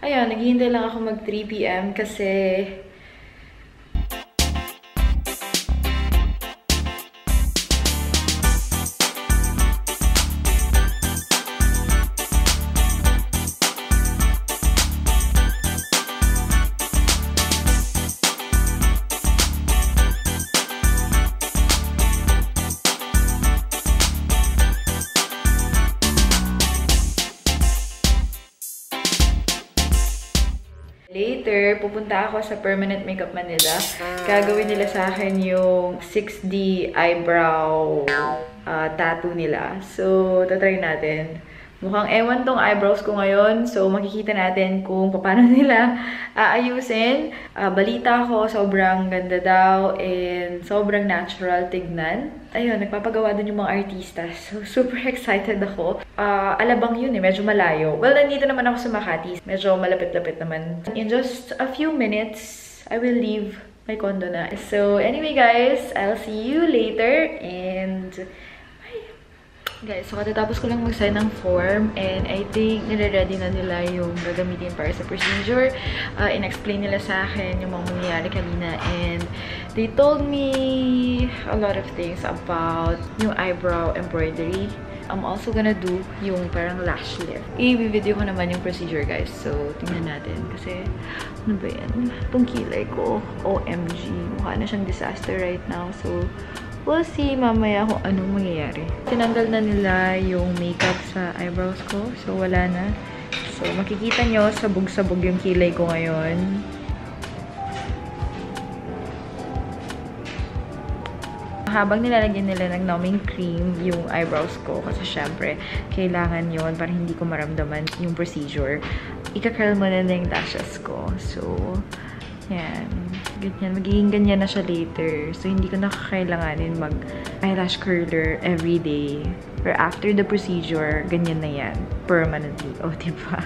Ayun, naghihintay lang ako mag 3 PM kasi later, pupunta ako sa Permanent Makeup Manila. Gagawin nila sa akin yung 6D eyebrow tattoo nila. So, tatry natin. Mukhang ewan tong eyebrows ko ngayon. So, makikita natin kung paano nila aayusin. Balita ko, sobrang ganda daw and sobrang natural tignan. Ayun, nagpapagawa din yung mga artista. So, super excited ako. Alabang yun eh, medyo malayo. Well, nandito naman ako sa Makati. Medyo malapit-lapit naman. In just a few minutes, I will leave my condo na. So, anyway guys, I'll see you later and guys, so katatapos ko lang mag-sign ng form and I think nire-ready na nila yung gagamitin para sa procedure. In-explain nila sa akin yung mga mangyayari kanina and they told me a lot of things about yung eyebrow embroidery. I'm also gonna do yung parang lash lift. I-video ko naman yung procedure guys. So, tingnan natin. Kasi, ano ba yan? Itong kilay ko, OMG. Mukha na siyang disaster right now. So, we'll see mamaya kung anong mangyayari. Tinanggal na nila yung makeup sa eyebrows ko. So, wala na. So, makikita nyo, sabog-sabog yung kilay ko ngayon. Habang nilalagyan nila ng numbing cream yung eyebrows ko, kasi syempre, kailangan yon para hindi ko maramdaman yung procedure. Ika-curl mo na yung lashes ko. So, yan. Ganyan. Magiging ganyan na siya later. So, hindi ko nakakailanganin mag-eyelash curler everyday. Or after the procedure, ganyan na yan. Permanently. O, diba?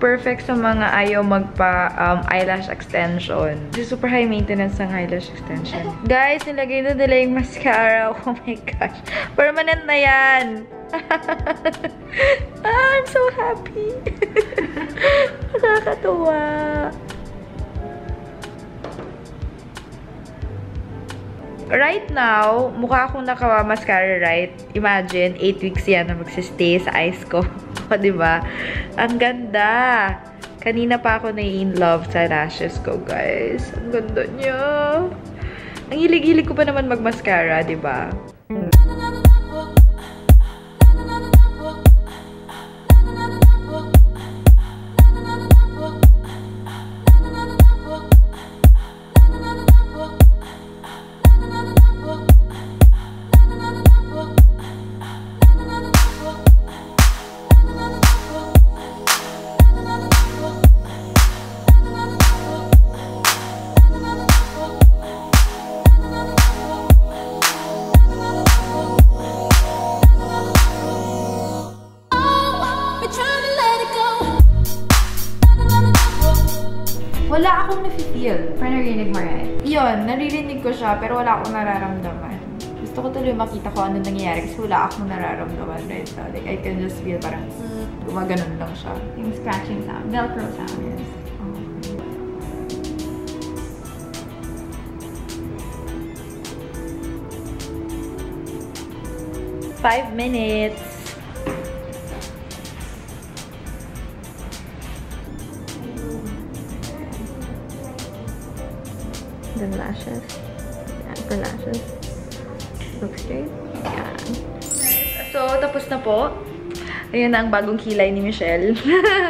Perfect sa mga ayaw magpa-eyelash extension. Super high maintenance ang eyelash extension. Guys, nilagay na nila yung mascara. Oh my gosh. Permanent na yan. I'm so happy. Nakakatuwa. Right now, mukha akong naka-mascara, right? Imagine, 8 weeks yan na magsistay sa eyes ko. O, diba? Ang ganda! Kanina pa ako na-in love sa lashes ko, guys. Ang ganda niya. Ang hilig-hilig ko pa naman mag-mascara, diba? Wala akong nafe-feel. Paano narinig mo, right? Yun, naririnig ko siya, pero wala akong nararamdaman. Gusto ko tuloy makita ko ano nangyayari kasi wala akong nararamdaman right now. Like, I can just feel parang gumaganon lang siya. Yung scratching sound. Velcro sound. Yes. Oh. 5 minutes. The lashes. Yan, the lashes. Look straight. Yan. So, tapos na po. Ayan na ang bagong kilay ni Michelle.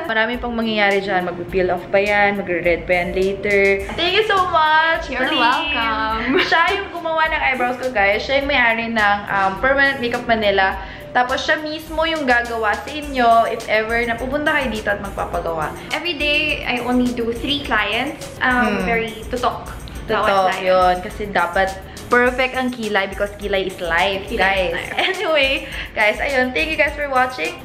Marami pang mangyayari dyan. Mag-peel off pa yan. Mag-red pa yan later. Thank you so much! You're welcome! Siya yung gumawa ng eyebrows ko, guys. Siya yung may-ari ng Permanent Makeup Manila. Tapos siya mismo yung gagawa sa inyo if ever na pupunta kayo dito at magpapagawa. Every day, I only do 3 clients. Very tutok. Totoo yun. Kasi dapat perfect ang kilay because kilay is life, Kilay is guys. life. Anyway, guys, ayun. Thank you guys for watching.